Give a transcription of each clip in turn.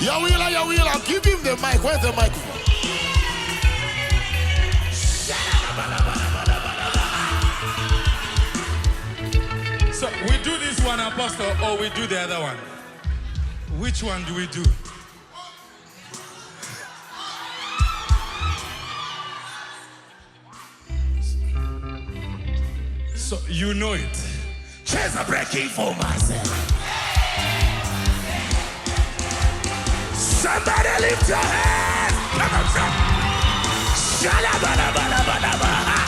Yawila, give him the mic. Where's the microphone? So we do this one, Apostle, or we do the other one? Which one do we do? So you know it. Chase a breaking for myself. Somebody lift your hands. Come on, son. Shalabalabalabala.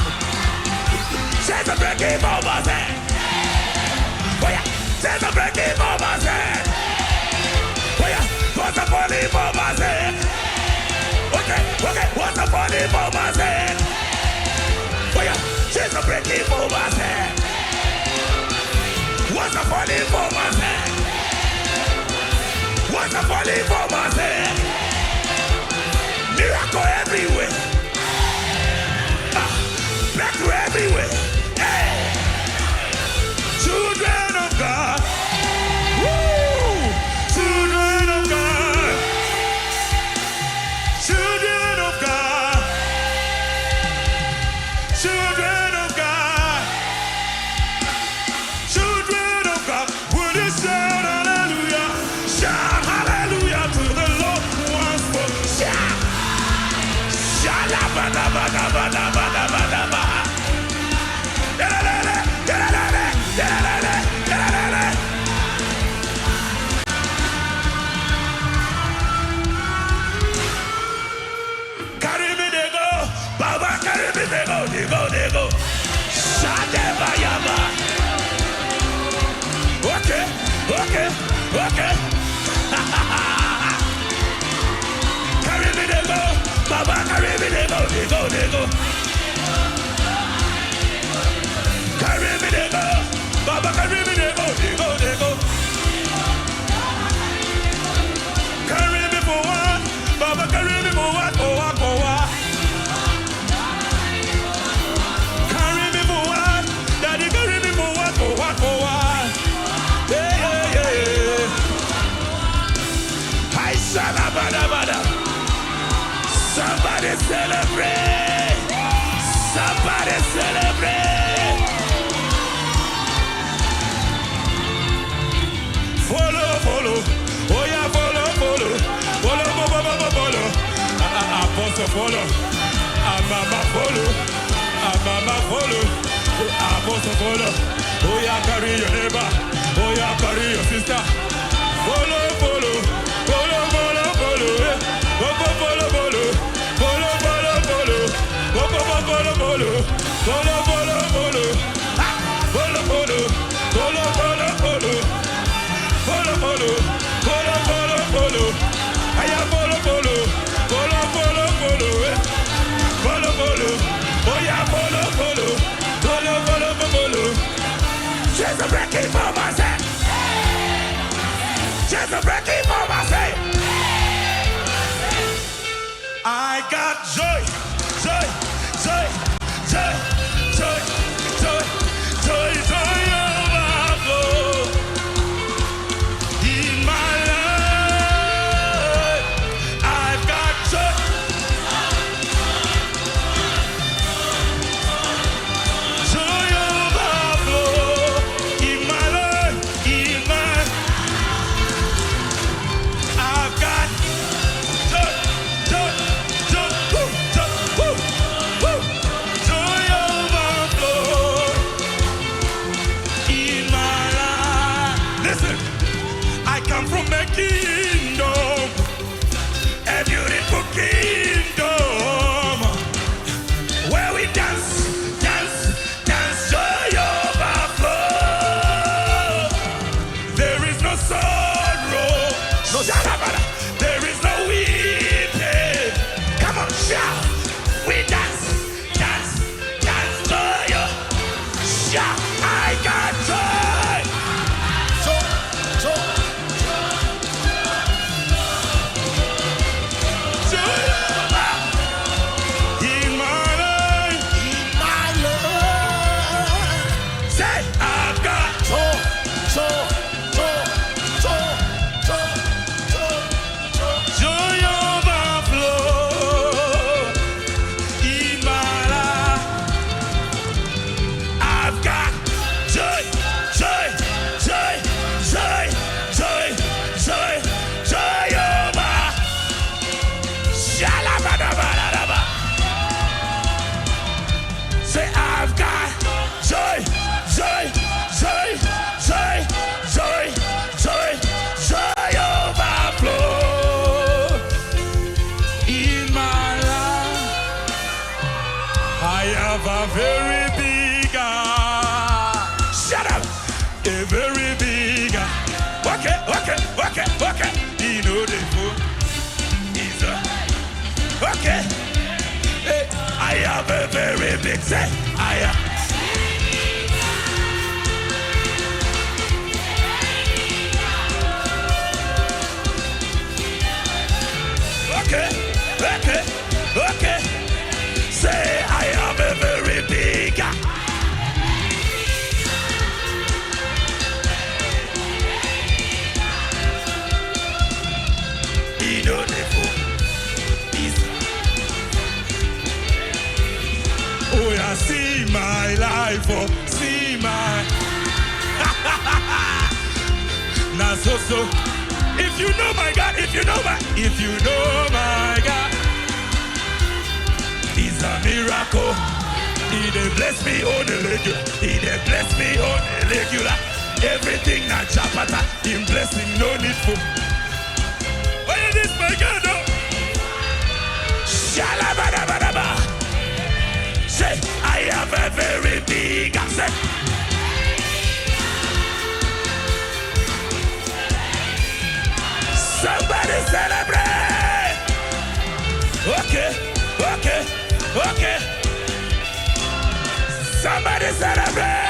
Chase a breaking for myself. Oh yeah, chase a breaking for myself. Oh yeah, what's a funny for myself? Okay, what's a funny for myself? Oh yeah, chase a breaking for myself. What's a funny for myself? What's a funny for myself? Miracle everywhere. Breakthrough everywhere. Hey. Children of God. Woo! Children of God. Children of God. Children of God. Children of God. Would you shout hallelujah? Shout hallelujah to the Lord once more. Shout. Shalabadabadabadabadabadaba. Carry me, they go. Baba, carry me, they go. They go. Shadebayaba. Okay. Carry me, they go. Baba, carry me, they go. Carry me, they go. Baba, carry me, they go. Carry me for what? Baba, carry me for what? For what? Carry me for what? Daddy, carry me for what? For what? Yeah. Hi, shalabadabada. Somebody celebrate. Somebody celebrate. Follow. Oh yeah, follow. Follow. Apostle follow. Mama follow. Apostle follow. Oh yeah, carry your neighbor. Oh yeah, carry your sister. Follow. Follow. Just a breaking for myself. Just a breaking for myself. I got joy overflow in my life. I've got joy overflow in my life, a very big God. Shut up. A very big God. Okay. He know the fool. He's okay. Hey, I have a very big say. I have. Okay. Say I have a very big God. He know the fool. He's Oh, yeah, see my life, oh, see my. Now, so. If you know my God, if you know my God, He's a miracle. He dey bless me on the regular. He dey bless me on the regular. Everything na chapata. Him blessing no need for. oh, yeah, this my God, oh. Shalabadabadaba. Say, I have a very big accent. Somebody celebrate. Okay. Somebody celebrate.